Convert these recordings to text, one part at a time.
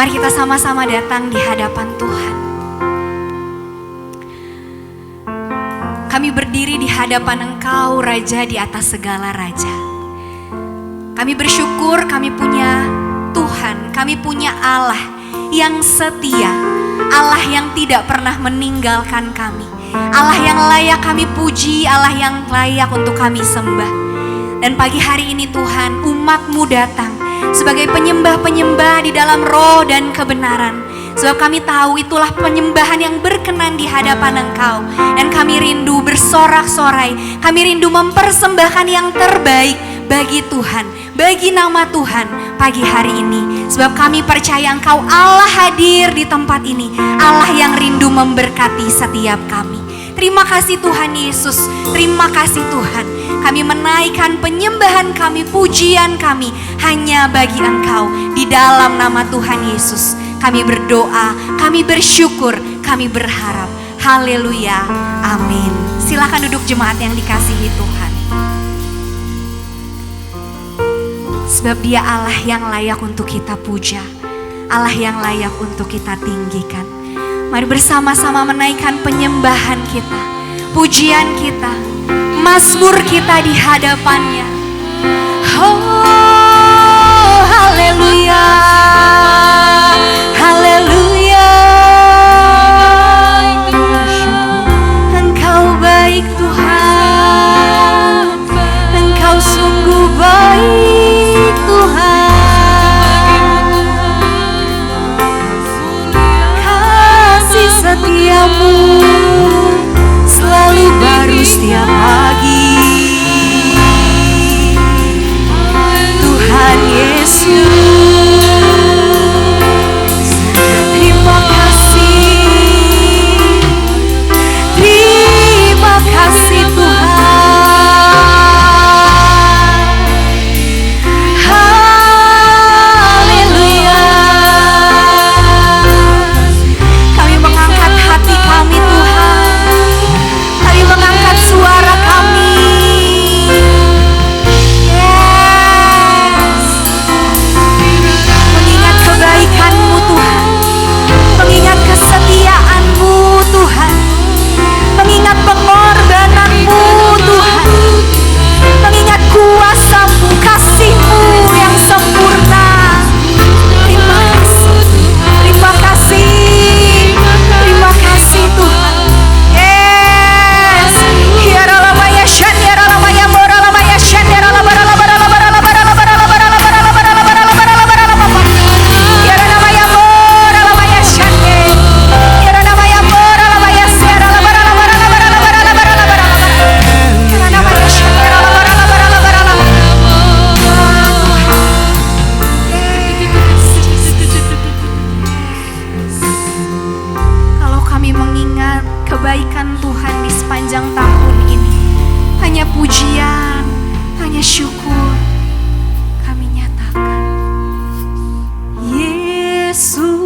Mari kita sama-sama datang di hadapan Tuhan. Kami berdiri di hadapan Engkau, Raja di atas segala raja. Kami bersyukur kami punya Tuhan, kami punya Allah yang setia, Allah yang tidak pernah meninggalkan kami, Allah yang layak kami puji, Allah yang layak untuk kami sembah. Dan pagi hari ini Tuhan, umat-Mu datang sebagai penyembah-penyembah di dalam roh dan kebenaran. Sebab kami tahu itulah penyembahan yang berkenan di hadapan Engkau. Dan kami rindu bersorak-sorai, kami rindu mempersembahkan yang terbaik bagi Tuhan, bagi nama Tuhan pagi hari ini. Sebab kami percaya Engkau Allah hadir di tempat ini, Allah yang rindu memberkati setiap kami. Terima kasih Tuhan Yesus, terima kasih Tuhan. Kami menaikkan penyembahan kami, pujian kami hanya bagi Engkau. Di dalam nama Tuhan Yesus kami berdoa, kami bersyukur, kami berharap. Haleluya, amin. Silakan duduk jemaat yang dikasihi Tuhan. Sebab Dia Allah yang layak untuk kita puja, Allah yang layak untuk kita tinggikan. Mari bersama-sama menaikkan penyembahan kita, pujian kita, mazmur kita di hadapannya. Oh, haleluya, haleluya. Engkau baik Tuhan, Engkau sungguh baik Tuhan. Kasih setiamu selalu baru setiap pagi. Tuhan Yesus, terima kasih, terima kasih Tuhan. Haleluya. Kami mengangkat hati kami Tuhan, kami mengangkat suara kami. Yes. Mengingat kebaikan-Mu Tuhan, mengingat kesetiaan-Mu Tuhan, mengingat pengorbanan-Mu Tuhan, mengingat kuasa-Mu, kasih-Mu yang sempurna. Terima kasih, terima kasih, terima kasih Tuhan. Yes. Hiaralamaya shan, hiaralamaya moralamaya shan, hiaralamaya moralamaya shan, hiaralamaya moralamaya Kalau kami mengingat kebaikan Tuhan di sepanjang tahun ini, hanya pujian, hanya syukur kami nyatakan. Yesus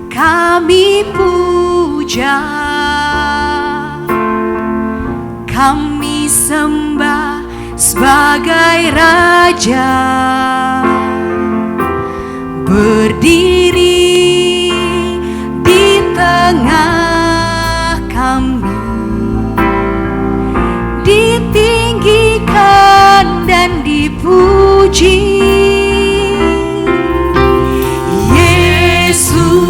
kami puja, kami sembah sebagai Raja. Berdiri di tengah kami, ditinggikan dan dipuji. Yesus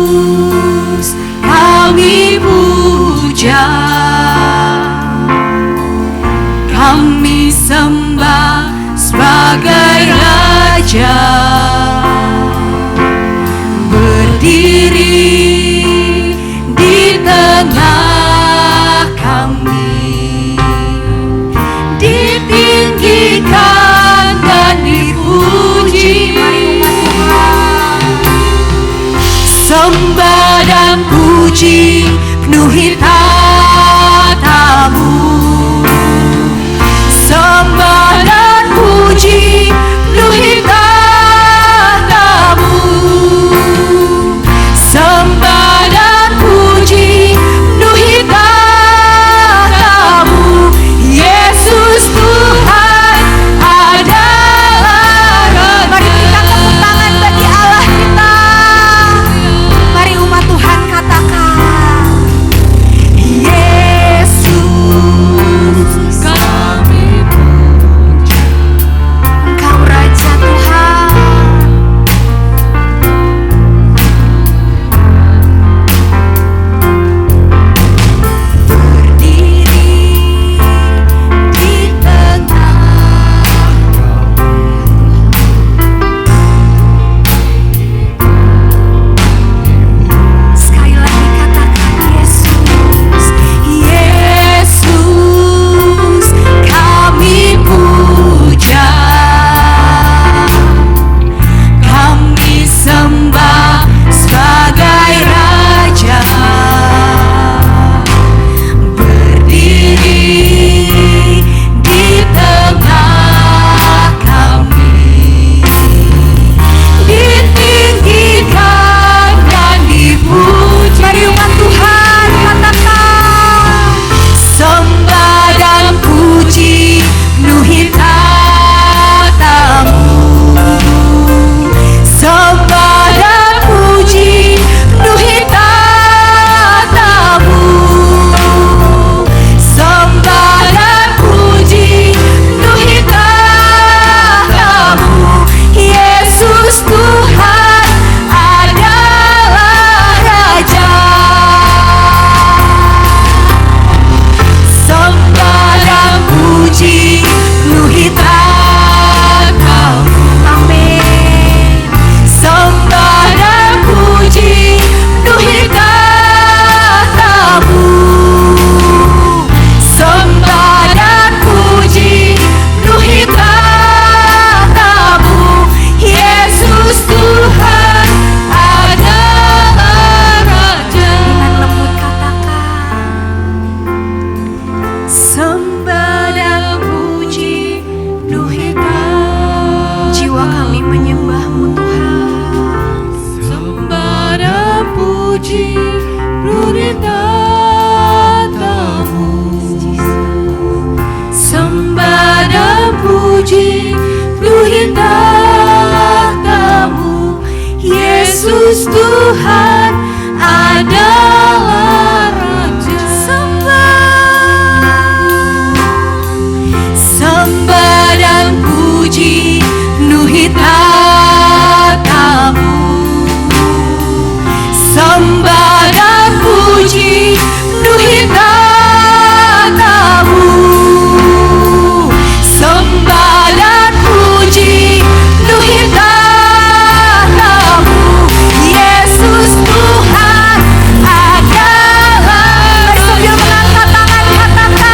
kami puja, kami sembah sebagai Raja. Berdiri di tengah kami, ditinggikan dan dipuji. Sembah dan puji penuhi tatamu. Sembah dan puji penuhi tatamu. Sembah dan puji penuhi tatamu. Yesus Tuhan adalah Raja. Mari berikan tepuk tangan bagi Allah kita. puji, luhur tatamu. Sembah dan puji, luhur tatamu. Yesus Tuhan adalah Raja. Sembah dan puji, luhur tatamu. Sembah dan puji, luhur tatamu. Sembah dan puji, luhur tatamu. Yesus Tuhan adalah. Sambil mengangkat tangan katakan,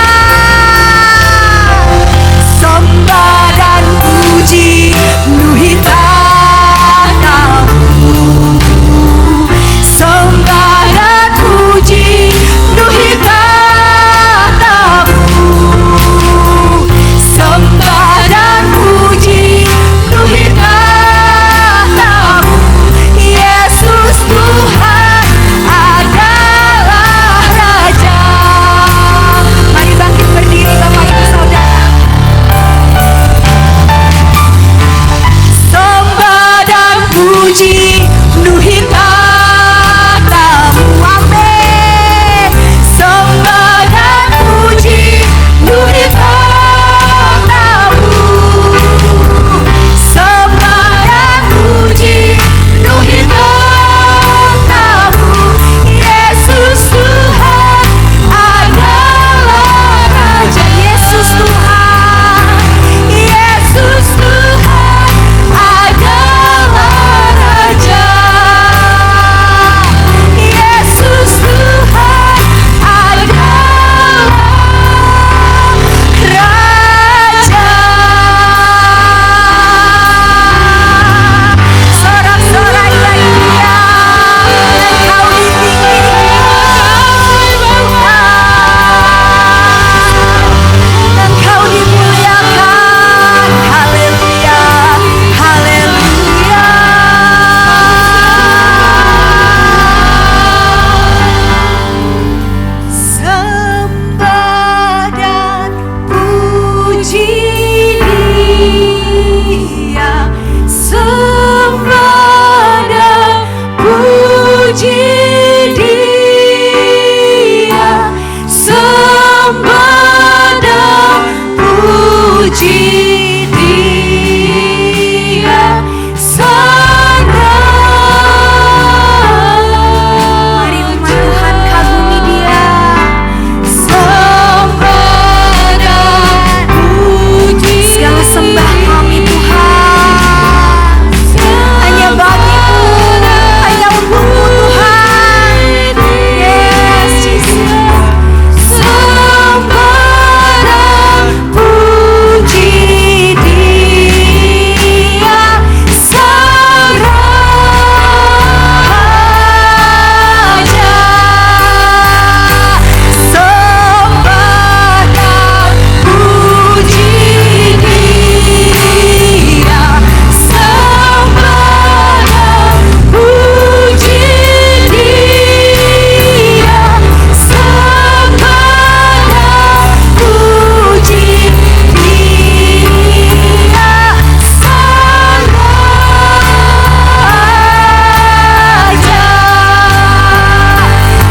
sembah dan puji, luhur tatamu. Sembah dan puji, luhur tatamu. Sembah dan puji, luhur tatamu. Yesus Tuhan adalah Raja. Mari bangkit berdiri Bapak Ibu Saudara. Sembah dan puji, luhur tatamu. Amin. Sembah dan puji, luhur tatamu. Sembah dan puji, luhur tatamu. Yesus Tuhan adalah Raja. Yesus Tuhan, Yesus Tuhan adalah Raja. Yesus Tuhan adalah Raja. Sorak-sorai bagi Dia, Engkau ditinggikan, Engkau dimuliakan. Haleluya, haleluya. Sembah dan puji Dia, sembah dan puji Dia, sembah dan puji Dia, Sang Mari umat Tuhan kagumi Dia. Sembah dan puji, segala sembah kami Tuhan hanya bagi-Mu, hanya untuk-Mu Tuhan. Yes, Jesus. Sembah dan puji Dia, Sang Raja. Sembah dan puji Dia, sembah dan puji Dia, sembah dan puji Dia, Sang Raja.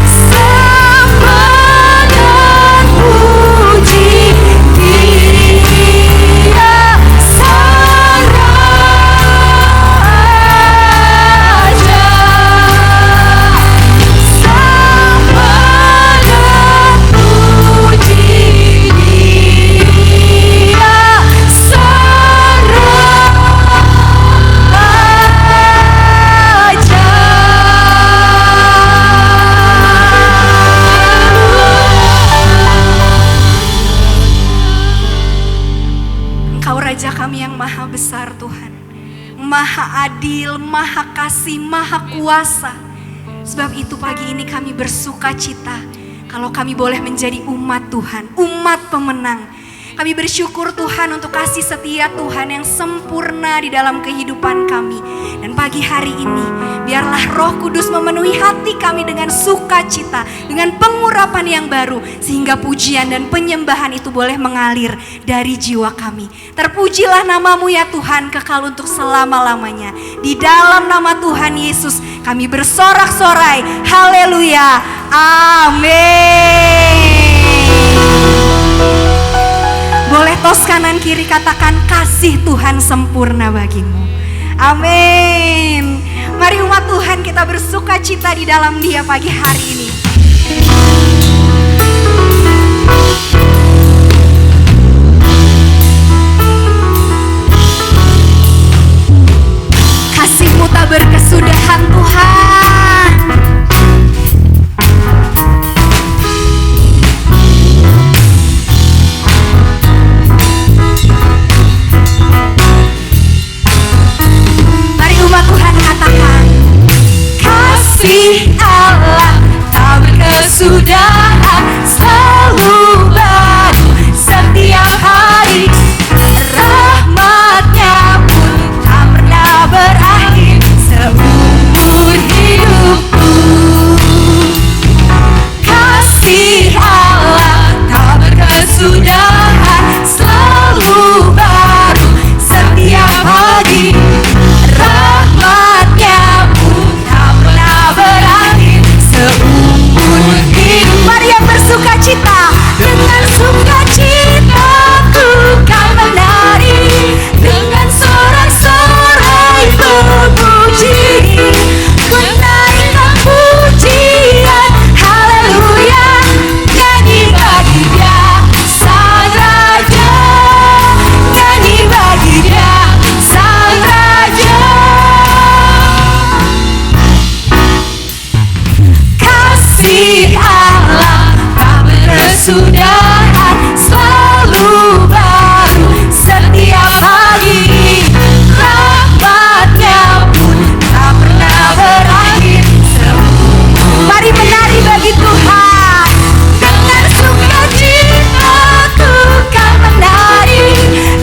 Sembah dan puji Dia, Sang Raja. Sembah dan puji Dia, Sang Engkau Raja kami yang maha besar Tuhan, maha adil, maha kasih, maha kuasa. Sebab itu pagi ini kami bersuka cita kalau kami boleh menjadi umat Tuhan, umat pemenang. Kami bersyukur Tuhan untuk kasih setia Tuhan yang sempurna di dalam kehidupan kami. Dan pagi hari ini, biarlah Roh Kudus memenuhi hati kami dengan sukacita, dengan pengurapan yang baru, sehingga pujian dan penyembahan itu boleh mengalir dari jiwa kami. Terpujilah namamu ya Tuhan, kekal untuk selama-lamanya. Di dalam nama Tuhan Yesus kami bersorak-sorai. Haleluya. Amin. Boleh tos kanan kiri katakan, kasih Tuhan sempurna bagimu. Amin. Mari umat Tuhan kita bersuka cita di dalam Dia pagi hari ini. Kasih-Mu tak berkesudahan Tuhan. Mari umat Tuhan katakan, kasih Allah tak berkesudahan, selalu baru setiap hari. Rahmat-Nya pun tak pernah berakhir seumur hidupku. Kasih Allah tak berkesudahan, selalu baru setiap pagi. Rahmat-Nya pun tak pernah berakhir seumur hidup. Mari yang bersuka cita, dengan sukacita ku kan menari, dengan sorak-sorai pemuji, ku naikkan pujian, haleluya, nyanyi bagi Dia Sang Raja, nyanyi bagi Dia Sang Raja. Kasih Allah tak berkesudahan, selalu baru setiap pagi. Rahmat-Nya pun tak pernah berakhir seumur. Mari menari bagi Tuhan. Dengan sukacita ku kan menari,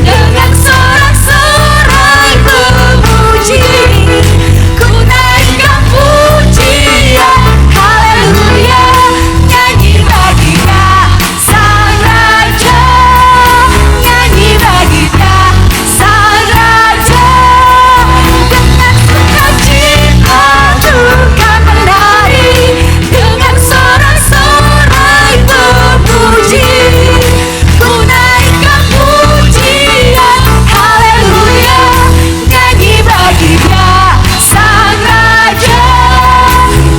dengan sorak-sorai pemuji, ku naikkan pujian, haleluya, nyanyi bagi Dia Sang Raja, nyanyi bagi Dia Sang Raja. Dengan sukacita ku kan menari, dengan sorak-sorai pemuji, ku naikkan pujian, haleluya, nyanyi bagi Dia Sang Raja,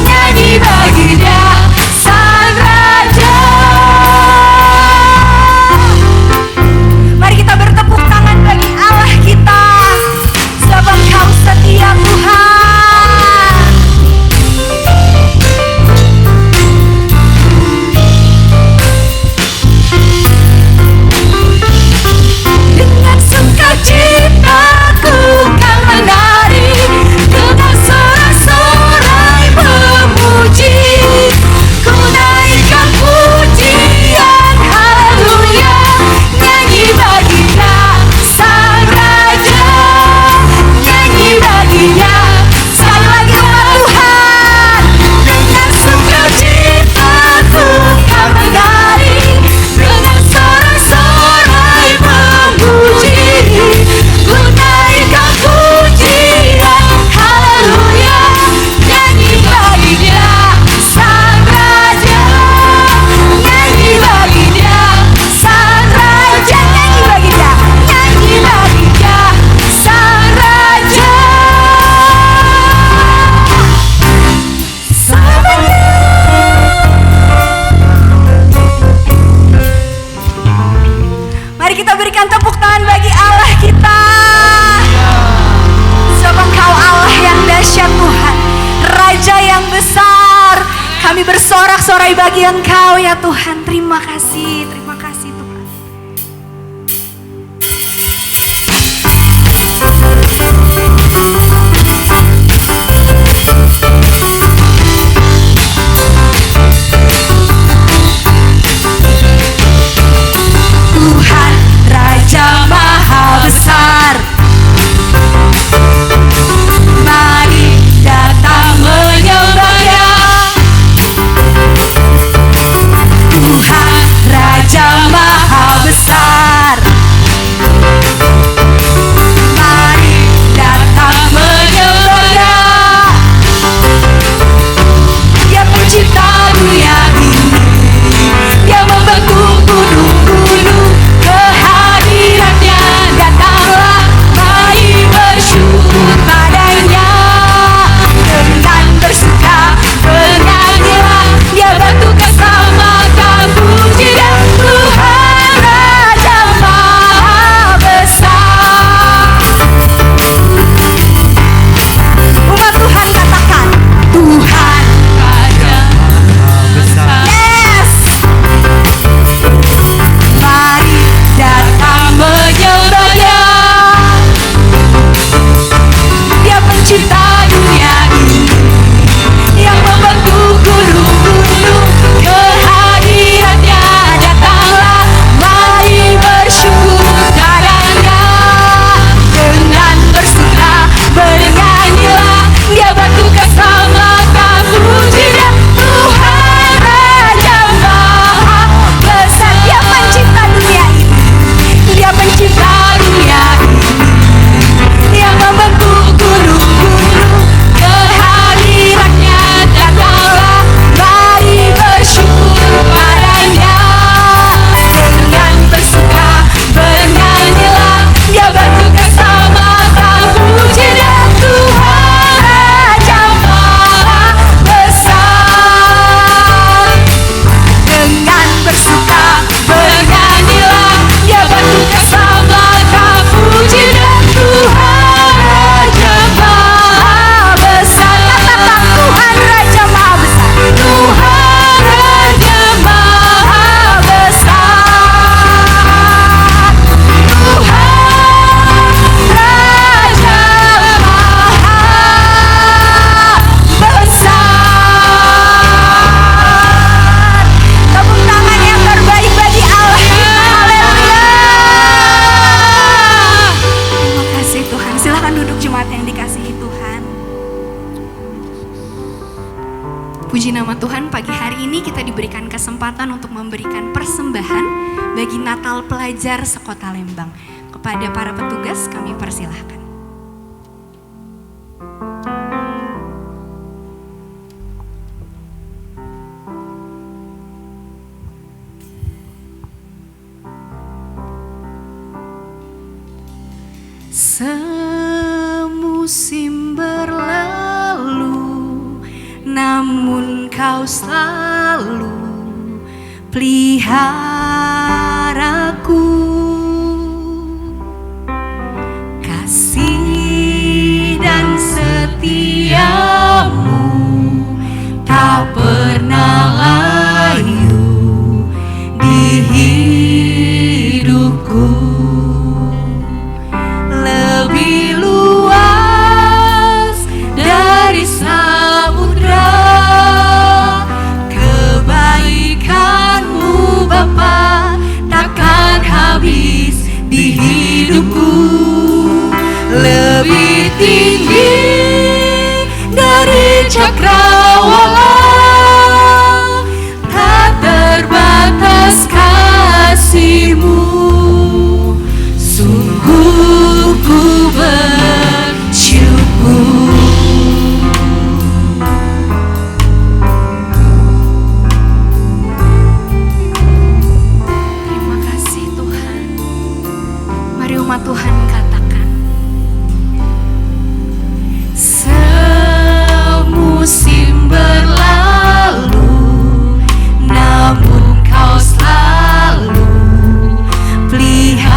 nyanyi bagi Dia Sang Raja. Mari kita bertepuk tangan bagi Allah kita, sebab Engkau setia Tuhan. Dengan sukacita ku kan menari, dengan sorak-sorai pemuji, ku naikkan pujian, haleluya, nyanyi bagi Dia Sang Raja, nyanyi bagi Dia. Sekali lagi umat Tuhan, dengan sukacita ku kan menari, dengan sorak-sorai pemuji, ku naikkan pujian, haleluya, nyanyi bagi Dia Sang Raja, nyanyi bagi Dia Sang Raja, nyanyi bagi Dia, nyanyi bagi Dia Sang Raja. Selamanya. Mari kita berikan tepuk tangan bagi Allah kita, sebab Engkau Allah yang dahsyat Tuhan, Raja yang besar. Kami bersorak-sorai bagi Engkau ya Tuhan. Terima kasih Tuhan. Tuhan Puji nama Tuhan, pagi hari ini kita diberikan kesempatan untuk memberikan persembahan bagi Natal Pelajar Sekota Lembang. Kepada para petugas kami persilahkan. Semusim berlalu, namun kau selalu peliharaku. Kasih dan setiamu tak pernah layu di hidupku. Lebih luas dari samudra, kebaikanmu Bapa takkan habis di hidupku. Lebih tinggi dari cakrawala, tak terbatas kasih-Mu. Sungguh ku bersyukur. Terima kasih Tuhan. Mari umat Tuhan katakan, semusim berlalu, namun kau selalu peliharaku.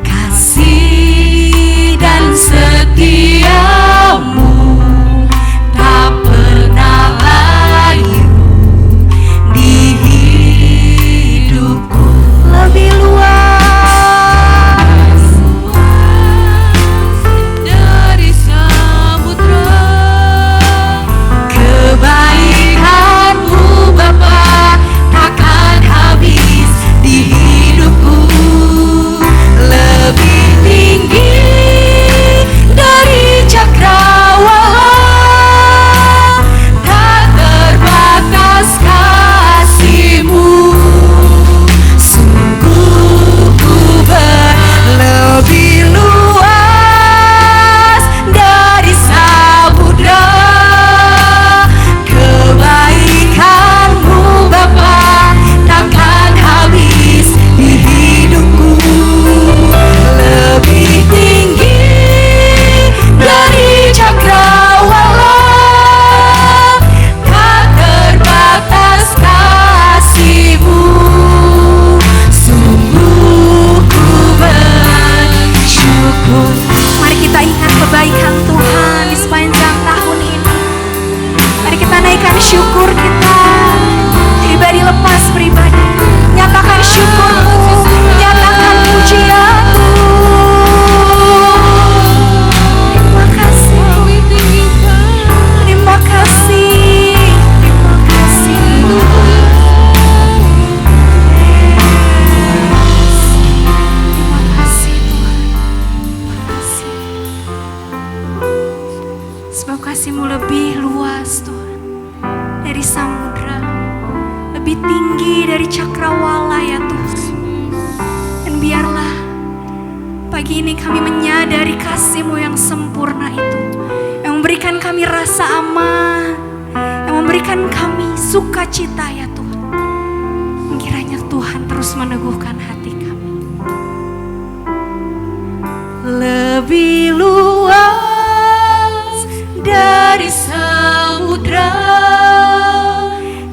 Kasih dan setiamu tak pernah layu di hidupku. Lebih luas dari samudra, kebaikan-Mu Bapa takkan habis di hidupku. Lebih tinggi dari cakrawala, tak terbatas kasih-Mu. Sungguh ku lebih luas dari samudra, kebaikan-Mu Bapa takkan habis di hidupku. Lebih tinggi dari cakrawala, tak terbatas kasih-Mu. Sungguh ku bersyukur. Mari kita ingat kebaikan Tuhan di sepanjang tahun ini. Mari kita naikkan syukur kita, pribadi lepas pribadi. Nyatakan syukur-Mu, nyatakan pujian-Mu. Terima kasih, terima kasih, terima kasih. Terima kasih Tuhan, terima kasih. Sebab kasih-Mu lebih luas Tuhan dari samudra, lebih tinggi dari cakrawala ya Tuhan. Dan biarlah pagi ini kami menyadari kasih-Mu yang sempurna itu, yang memberikan kami rasa aman, yang memberikan kami sukacita ya Tuhan. Kiranya Tuhan terus meneguhkan hati kami. Lebih luas dari samudra,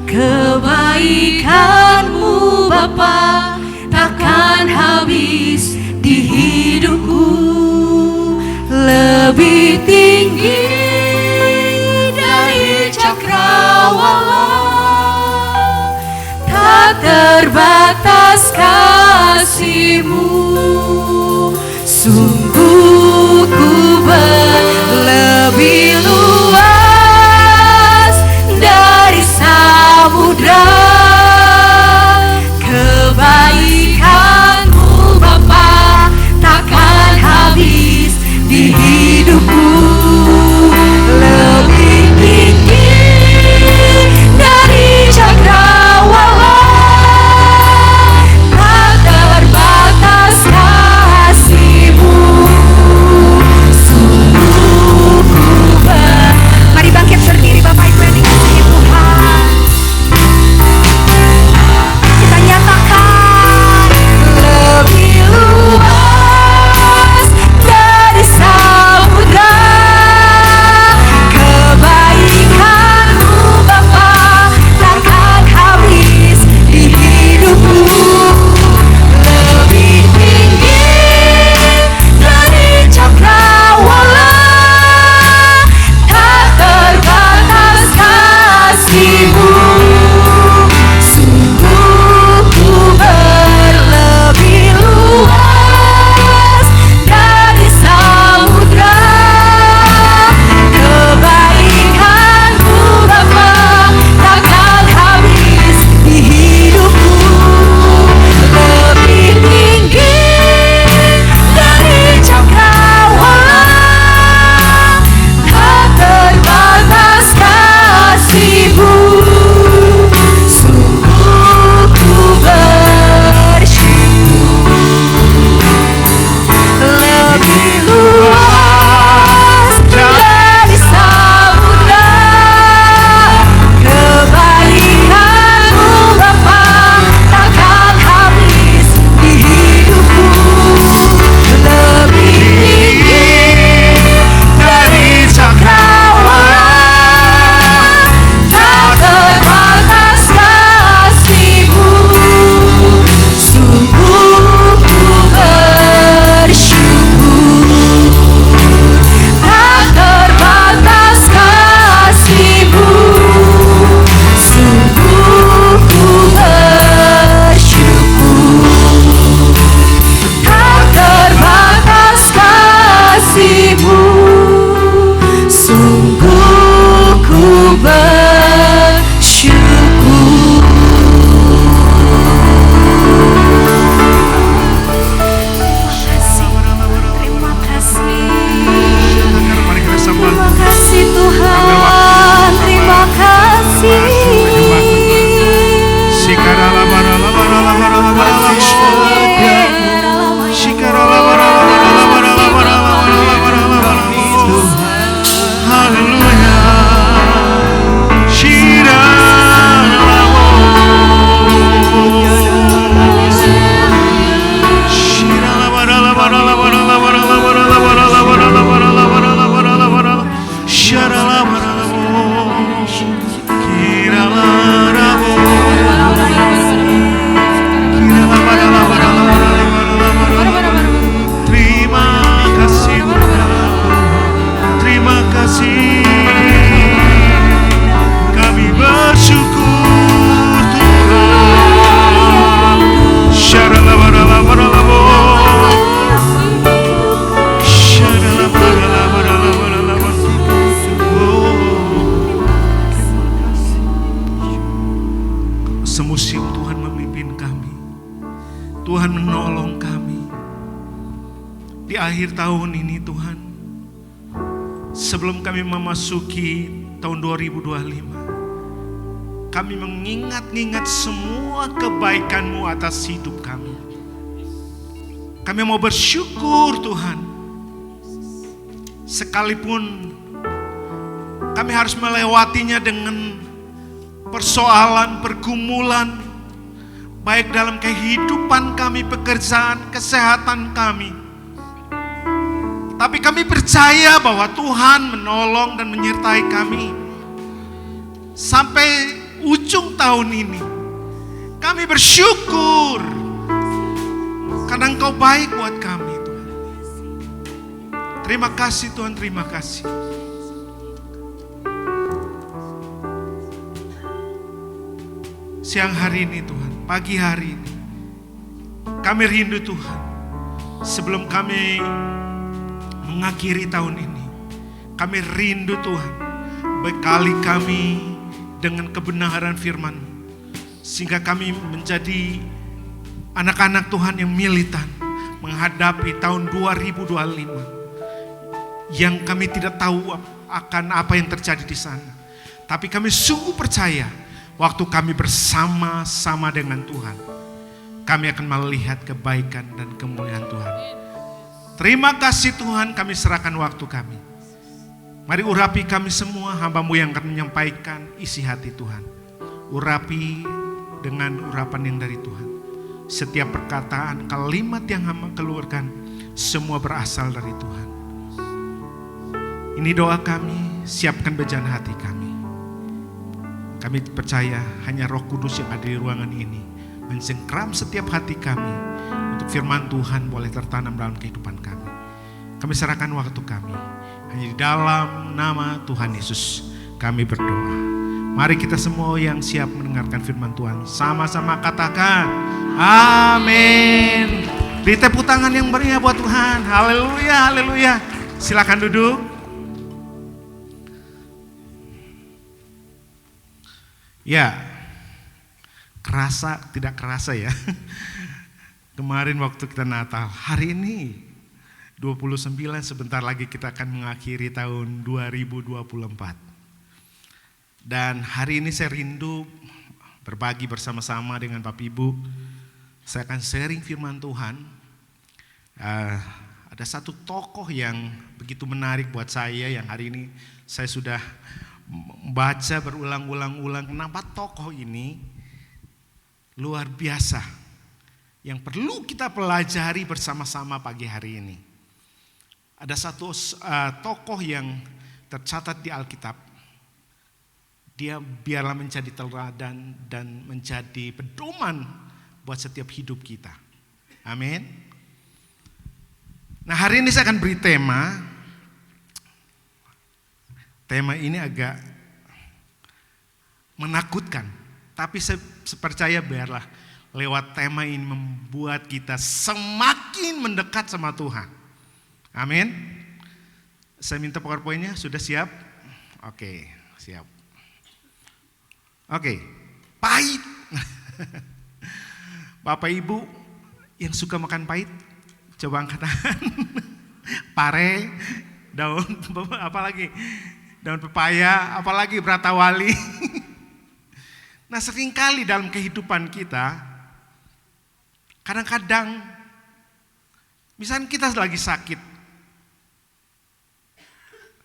kebaikan-Mu Bapa takkan habis di hidupku. Lebih tinggi dari cakrawala, tak terbatas kasih-Mu. Sungguh ku lebih luas dari samudra, kebaikan-Mu Bapa takkan habis di hidupku. akhir tahun ini Tuhan, sebelum kami memasuki tahun 2025, kami mengingat-ingat semua kebaikan-Mu atas hidup kami. Kami mau bersyukur Tuhan, sekalipun kami harus melewatinya dengan persoalan, pergumulan, baik dalam kehidupan kami, pekerjaan, kesehatan kami. Tapi kami percaya bahwa Tuhan menolong dan menyertai kami sampai ujung tahun ini. Kami bersyukur karena Engkau baik buat kami Tuhan. Terima kasih Tuhan, terima kasih. Siang hari ini Tuhan, pagi hari ini, kami rindu Tuhan. Sebelum kami mengakhiri tahun ini, kami rindu Tuhan, bekali kami dengan kebenaran firman-Mu, sehingga kami menjadi anak-anak Tuhan yang militan menghadapi tahun 2025 yang kami tidak tahu akan apa yang terjadi di sana. Tapi kami sungguh percaya waktu kami bersama-sama dengan Tuhan, kami akan melihat kebaikan dan kemuliaan Tuhan. Terima kasih Tuhan, kami serahkan waktu kami. Mari urapi kami semua, hamba-Mu yang akan menyampaikan isi hati Tuhan. Urapi dengan urapan yang dari Tuhan. Setiap perkataan, kalimat yang hamba keluarkan, semua berasal dari Tuhan. Ini doa kami, siapkan bejana hati kami. Kami percaya hanya Roh Kudus yang ada di ruangan ini mencengkram setiap hati kami untuk firman Tuhan boleh tertanam dalam kehidupan kami. Kami serahkan waktu kami. Hanya di dalam nama Tuhan Yesus kami berdoa. Mari kita semua yang siap mendengarkan firman Tuhan sama-sama katakan amin. Beri tepuk tangan yang meriah buat Tuhan. Haleluya, haleluya. Silakan duduk. Ya, kerasa tidak kerasa ya. Kemarin waktu kita Natal, hari ini 29, sebentar lagi kita akan mengakhiri tahun 2024. Dan hari ini saya rindu berbagi bersama-sama dengan Bapak Ibu. Saya akan sharing firman Tuhan. Ada satu tokoh yang begitu menarik buat saya yang hari ini saya sudah membaca berulang-ulang. Kenapa tokoh ini luar biasa yang perlu kita pelajari bersama-sama pagi hari ini. Ada satu tokoh yang tercatat di Alkitab. Dia biarlah menjadi teladan dan menjadi pedoman buat setiap hidup kita. Amin. Nah, hari ini saya akan beri tema. Tema ini agak menakutkan, tapi saya percaya biarlah lewat tema ini membuat kita semakin mendekat sama Tuhan. Amin. Saya minta PowerPoint-nya, sudah siap? Oke, siap. Oke, pahit. Bapak Ibu yang suka makan pahit, coba angkat tangan. Pare, daun apa lagi? Daun pepaya, apalagi beratawali. Nah, seringkali dalam kehidupan kita, kadang-kadang, misalnya kita lagi sakit,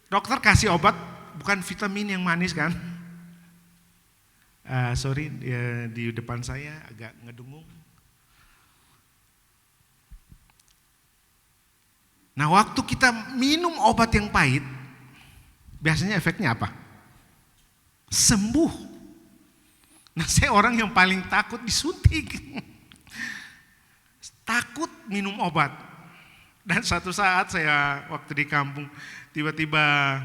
dokter kasih obat, bukan vitamin yang manis kan? Sorry, di depan saya agak ngedungung. Nah, waktu kita minum obat yang pahit, biasanya efeknya apa? Sembuh. Nah, saya orang yang paling takut disuntik. Takut minum obat. Dan satu saat saya waktu di kampung, tiba-tiba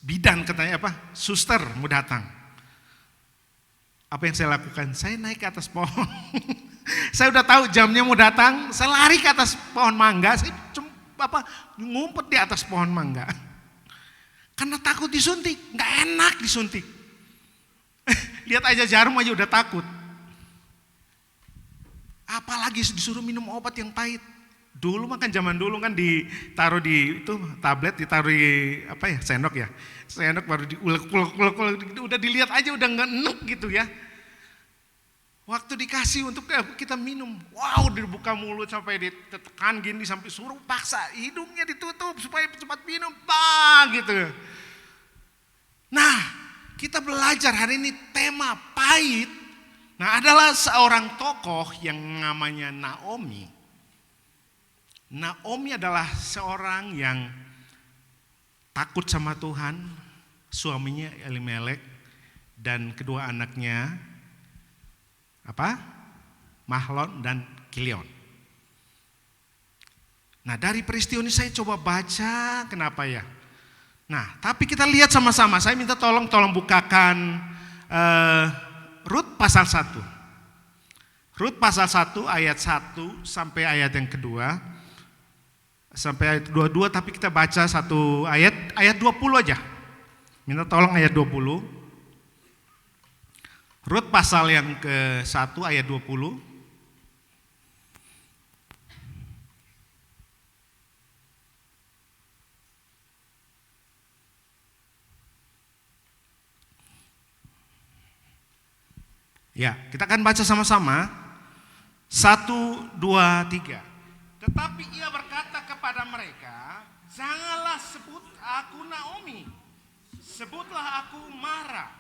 bidan katanya suster mau datang. Apa yang saya lakukan? Saya naik ke atas pohon. Saya udah tahu jamnya mau datang, saya lari ke atas pohon mangga, saya ngumpet di atas pohon mangga. Karena takut disuntik, nggak enak disuntik. Lihat aja jarum aja udah takut. Apalagi disuruh minum obat yang pahit. Dulu makan zaman dulu kan ditaruh di itu tablet, ditaruh di apa ya, sendok ya. Sendok baru diulek-ulek, udah dilihat aja udah nggak enak gitu ya. Waktu dikasih untuk kita minum, wow, dibuka mulut sampai ditekan gini, sampai suruh paksa hidungnya ditutup supaya cepat minum, gitu. Nah, kita belajar hari ini tema pahit. Nah, adalah seorang tokoh yang namanya Naomi. Naomi adalah seorang yang takut sama Tuhan, suaminya Elimelek dan kedua anaknya Mahlon dan Kilion. Nah, dari peristiwa ini saya coba baca kenapa ya. Nah, tapi kita lihat sama-sama. Saya minta tolong bukakan Rut pasal 1. Rut pasal 1 ayat 1 sampai ayat yang kedua. Sampai ayat 22, tapi kita baca satu ayat 20 aja. Minta tolong ayat 20. Rut pasal yang ke-1 ayat 20. Ya, kita akan baca sama-sama. 1, 2, 3. Tetapi ia berkata kepada mereka, janganlah sebut aku Naomi, sebutlah aku Mara,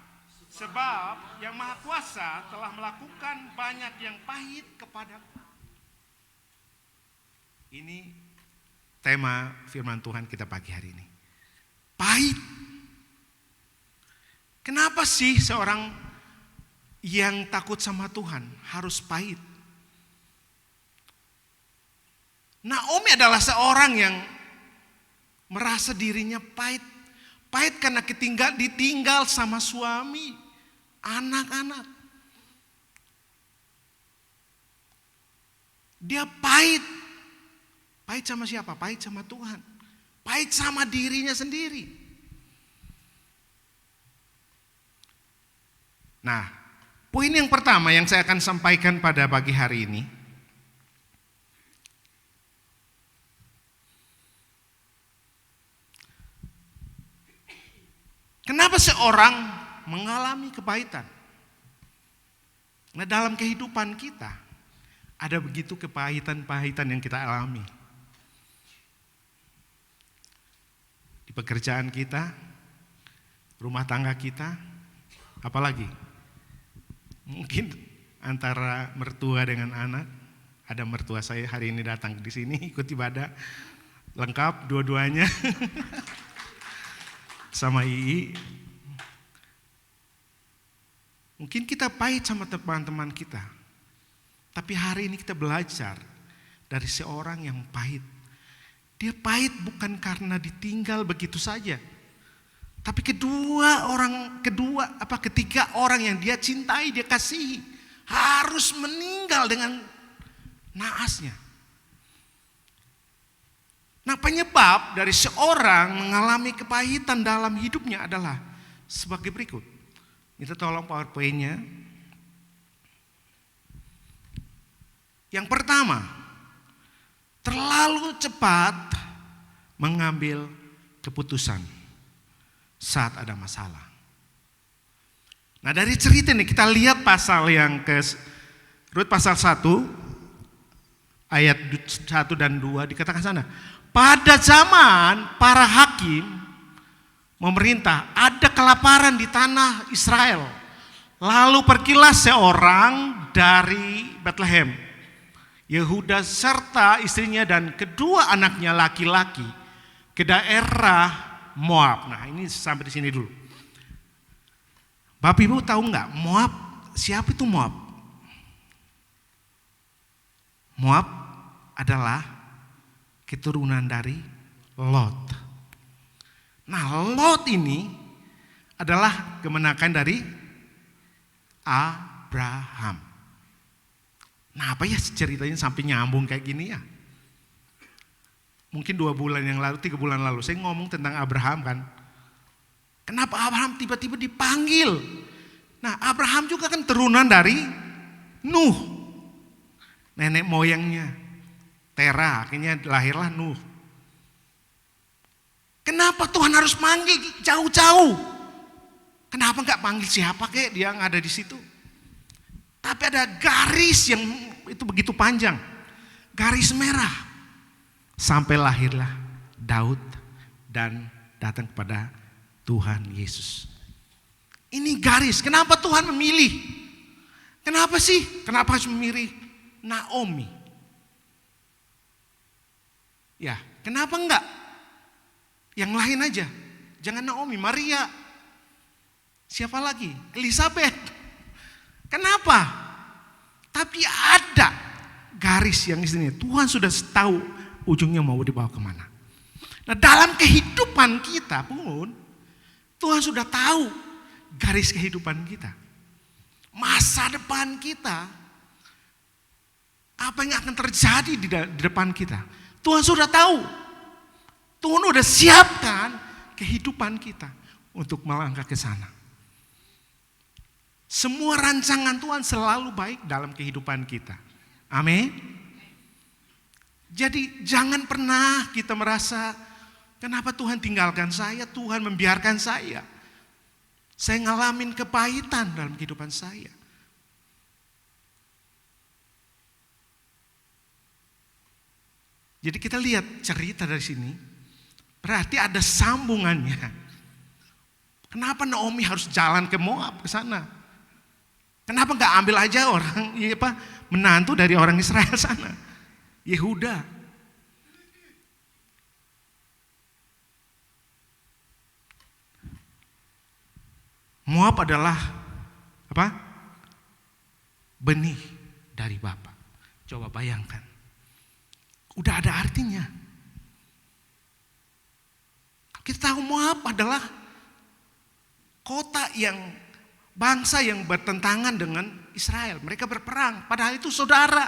sebab yang Maha Kuasa telah melakukan banyak yang pahit kepadaku. Ini tema firman Tuhan kita pagi hari ini. Pahit. Kenapa sih seorang yang takut sama Tuhan harus pahit? Naomi adalah seorang yang merasa dirinya pahit. Pahit karena ditinggal sama suami, anak-anak. Dia pahit. Pahit sama siapa? Pahit sama Tuhan. Pahit sama dirinya sendiri. Nah, poin yang pertama yang saya akan sampaikan pada pagi hari ini, kenapa seorang mengalami kepahitan? Nah, dalam kehidupan kita ada begitu kepahitan-pahitan yang kita alami. Di pekerjaan kita, rumah tangga kita, apalagi mungkin antara mertua dengan anak. Ada mertua saya hari ini datang di sini ikut ibadah, lengkap dua-duanya. Sama Ii. Mungkin kita pahit sama teman-teman kita. Tapi hari ini kita belajar dari seorang yang pahit. Dia pahit bukan karena ditinggal begitu saja. Tapi ketiga orang yang dia cintai, dia kasihi, harus meninggal dengan naasnya. Nah, penyebab dari seorang mengalami kepahitan dalam hidupnya adalah sebagai berikut. Minta tolong PowerPoint-nya. Yang pertama, terlalu cepat mengambil keputusan saat ada masalah. Nah, dari cerita ini kita lihat pasal yang Rut pasal 1 ayat 1 dan 2 dikatakan sana. Pada zaman para hakim memerintah, ada kelaparan di tanah Israel. Lalu pergilah seorang dari Bethlehem, Yehuda serta istrinya dan kedua anaknya laki-laki ke daerah Moab. Nah, ini sampai di sini dulu. Bapak Ibu tahu nggak Moab? Siapa itu Moab? Moab adalah keturunan dari Lot. Nah, Lot ini adalah kemenakan dari Abraham. Nah, apa ya ceritanya sampai nyambung kayak gini ya? Mungkin 2 bulan yang lalu, 3 bulan lalu saya ngomong tentang Abraham kan. Kenapa Abraham tiba-tiba dipanggil? Nah, Abraham juga kan turunan dari Nuh. nenek moyangnya Tera, akhirnya lahirlah Nuh. Kenapa Tuhan harus manggil jauh-jauh? Kenapa nggak panggil siapa kek dia yang ada di situ? Tapi ada garis yang itu begitu panjang, garis merah, sampai lahirlah Daud dan datang kepada Tuhan Yesus. Ini garis. Kenapa Tuhan memilih? Kenapa sih? Kenapa harus memilih Naomi? Ya, kenapa enggak? Yang lain aja. Jangan Naomi, Maria. Siapa lagi? Elizabeth. Kenapa? Tapi ada garis yang istimewa. Tuhan sudah tahu ujungnya mau dibawa kemana. Nah, dalam kehidupan kita pun Tuhan sudah tahu garis kehidupan kita. Masa depan kita. Apa yang akan terjadi di depan kita. Tuhan sudah tahu. Tuhan sudah siapkan kehidupan kita untuk melangkah ke sana. Semua rancangan Tuhan selalu baik dalam kehidupan kita. Amin. Jadi jangan pernah kita merasa, kenapa Tuhan tinggalkan saya, Tuhan membiarkan saya. Saya ngalamin kepahitan dalam kehidupan saya. Jadi kita lihat cerita dari sini, berarti ada sambungannya. Kenapa Naomi harus jalan ke Moab, ke sana? Kenapa nggak ambil aja orang, menantu dari orang Israel sana, Yehuda? Moab adalah apa? Benih dari Bapa. Coba bayangkan. Udah ada artinya. Kita tahu Moab adalah kota yang bangsa yang bertentangan dengan Israel. Mereka berperang. Padahal itu saudara.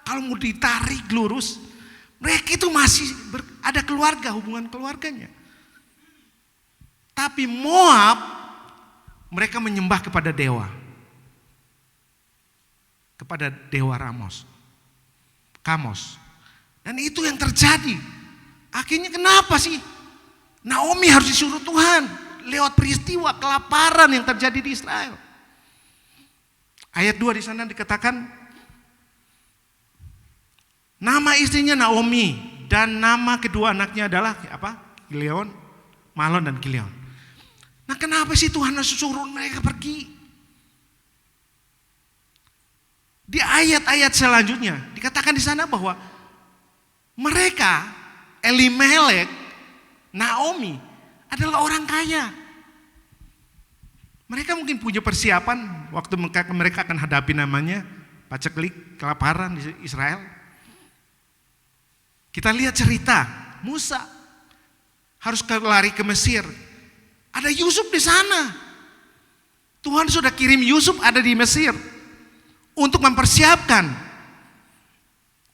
Kalau mau ditarik lurus, mereka itu masih ada keluarga, hubungan keluarganya. Tapi Moab, mereka menyembah kepada dewa. Kepada dewa Kamos. Dan itu yang terjadi. Akhirnya kenapa sih Naomi harus disuruh Tuhan lewat peristiwa kelaparan yang terjadi di Israel. Ayat 2 di sana dikatakan, nama istrinya Naomi dan nama kedua anaknya adalah apa? Malon dan Kilion. Nah, kenapa sih Tuhan harus suruh mereka pergi? Di ayat-ayat selanjutnya dikatakan di sana bahwa mereka, Elimelek, Naomi adalah orang kaya. Mereka mungkin punya persiapan waktu mereka akan hadapi namanya paceklik, kelaparan di Israel. Kita lihat cerita Musa harus lari ke Mesir. Ada Yusuf di sana. Tuhan sudah kirim Yusuf ada di Mesir untuk mempersiapkan.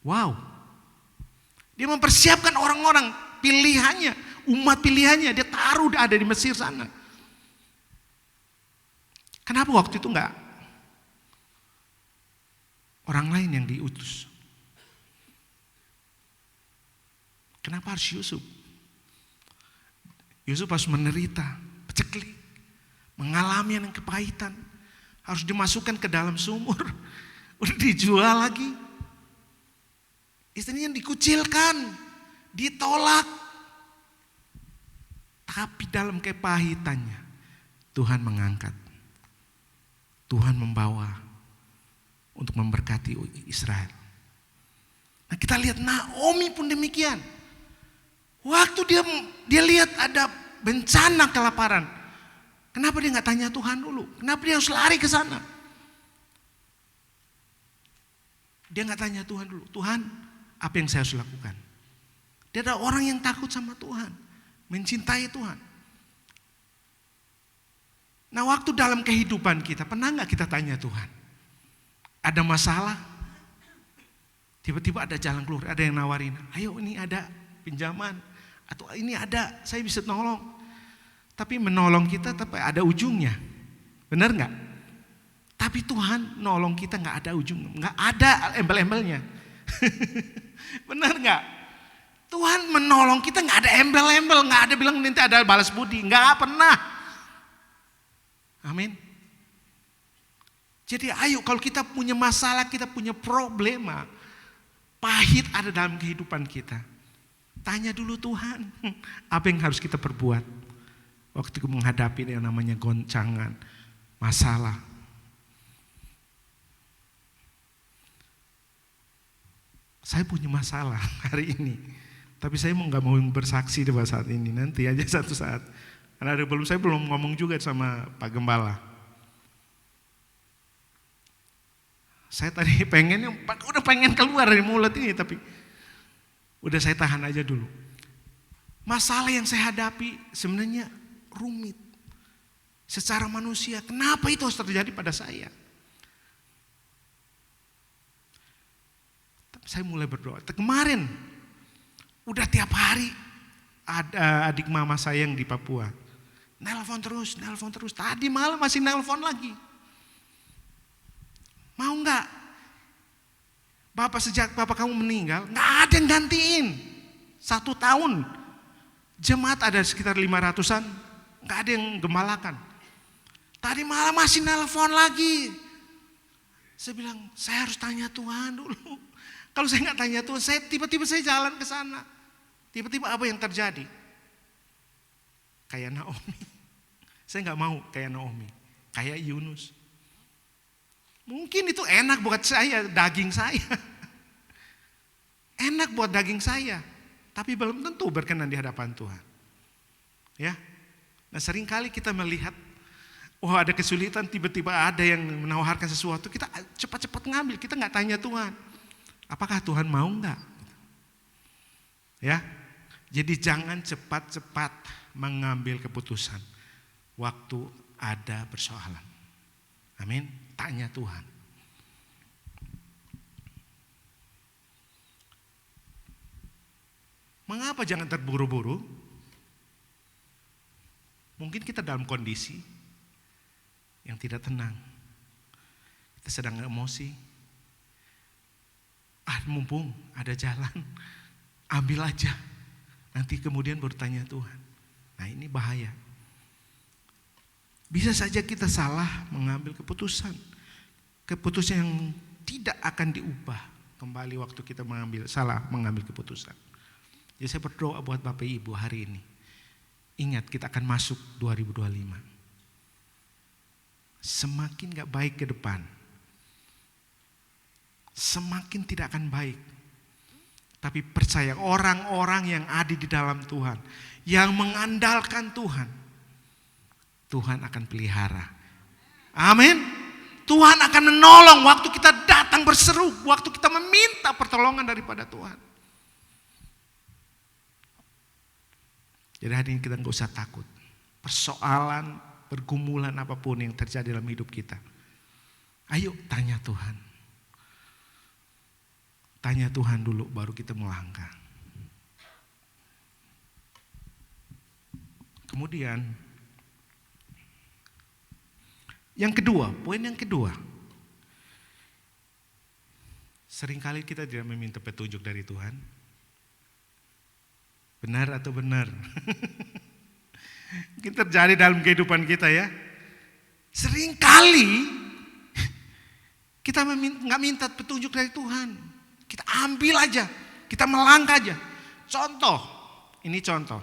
Wow. Dia mempersiapkan orang-orang pilihannya, umat pilihannya, dia taruh ada di Mesir sana. Kenapa waktu itu enggak orang lain yang diutus? Kenapa harus Yusuf? Yusuf harus menderita, peceklik, mengalami yang kepahitan, harus dimasukkan ke dalam sumur, udah dijual lagi. Istrinya dikucilkan, ditolak. Tapi dalam kepahitannya Tuhan mengangkat. Tuhan membawa untuk memberkati Israel. Nah, kita lihat Naomi pun demikian. Waktu dia lihat ada bencana kelaparan. Kenapa dia nggak tanya Tuhan dulu? Kenapa dia harus lari ke sana? Dia nggak tanya Tuhan dulu. Tuhan, apa yang saya harus lakukan? Dia ada orang yang takut sama Tuhan, mencintai Tuhan. Nah, waktu dalam kehidupan kita, pernah nggak kita tanya Tuhan? Ada masalah, tiba-tiba ada jalan keluar, ada yang nawarin, ayo ini ada pinjaman, atau ini ada, saya bisa nolong. Tapi menolong kita, tapi ada ujungnya, benar nggak? Tapi Tuhan nolong kita nggak ada ujungnya, nggak ada embel-embelnya. Benar nggak? Tuhan menolong kita, nggak ada embel-embel, nggak ada bilang nanti ada balas budi, nggak pernah. Amin. Jadi ayo, kalau kita punya masalah, kita punya problema, pahit ada dalam kehidupan kita, tanya dulu Tuhan, apa yang harus kita perbuat waktu menghadapi yang namanya goncangan, masalah. Saya punya masalah hari ini, tapi saya nggak mau bersaksi di saat ini, nanti aja satu saat. Karena saya belum ngomong juga sama Pak Gembala. Saya tadi udah pengen keluar dari mulut ini, tapi udah saya tahan aja dulu. Masalah yang saya hadapi sebenarnya rumit. Secara manusia, kenapa itu harus terjadi pada saya? Saya mulai berdoa. Kemarin, udah tiap hari ada adik mama saya yang di Papua. Nelpon terus. Tadi malam masih nelpon lagi. Mau nggak? Sejak bapak kamu meninggal, nggak ada yang gantiin. 1 tahun. Jemaat ada sekitar 500-an, nggak ada yang gembalakan. Tadi malam masih nelpon lagi. Saya bilang, saya harus tanya Tuhan dulu. Kalau saya nggak tanya Tuhan, tiba-tiba saya jalan ke sana. Tiba-tiba apa yang terjadi? Kayak Naomi. Saya nggak mau kayak Naomi, kayak Yunus. Mungkin itu enak buat saya, daging saya. Enak buat daging saya, tapi belum tentu berkenan di hadapan Tuhan. Ya. Nah, seringkali kita melihat, ada kesulitan, tiba-tiba ada yang menawarkan sesuatu, kita cepat-cepat ngambil, kita nggak tanya Tuhan. Apakah Tuhan mau nggak? Ya. Jadi jangan cepat-cepat mengambil keputusan waktu ada persoalan. Amin. Tanya Tuhan. Mengapa jangan terburu-buru? Mungkin kita dalam kondisi yang tidak tenang. Kita sedang emosi. Mumpung ada jalan, ambil aja. Nanti kemudian bertanya Tuhan. Nah, ini bahaya. Bisa saja kita salah mengambil keputusan. Keputusan yang tidak akan diubah kembali waktu kita salah mengambil keputusan. Jadi saya berdoa buat Bapak Ibu hari ini. Ingat, kita akan masuk 2025. Semakin gak baik ke depan, semakin tidak akan baik. Tapi percaya, orang-orang yang ada di dalam Tuhan, yang mengandalkan Tuhan akan pelihara. Amin. Tuhan akan menolong waktu kita datang berseru, waktu kita meminta pertolongan daripada Tuhan. Jadi hari ini kita nggak usah takut. Persoalan, pergumulan apapun yang terjadi dalam hidup kita, ayo tanya Tuhan. Tanya Tuhan dulu, baru kita melangkah. Kemudian yang kedua, poin yang kedua. Seringkali kita tidak meminta petunjuk dari Tuhan. Benar atau benar? Mungkin terjadi dalam kehidupan kita ya. Seringkali kita nggak minta petunjuk dari Tuhan. Kita ambil aja, kita melangkah aja. Ini contoh.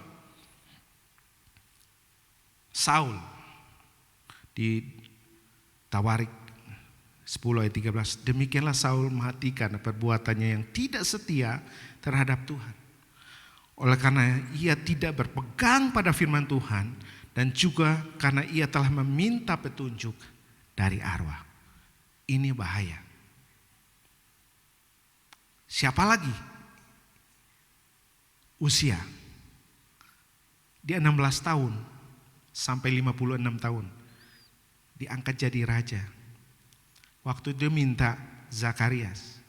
Saul di Tawarik 10 ayat 13. Demikianlah Saul menghentikan perbuatannya yang tidak setia terhadap Tuhan. Oleh karena ia tidak berpegang pada firman Tuhan, dan juga karena ia telah meminta petunjuk dari arwah. Ini bahaya. Siapa lagi? Usia. Dia 16 tahun sampai 56 tahun. Diangkat jadi raja. Waktu dia minta Zakarias,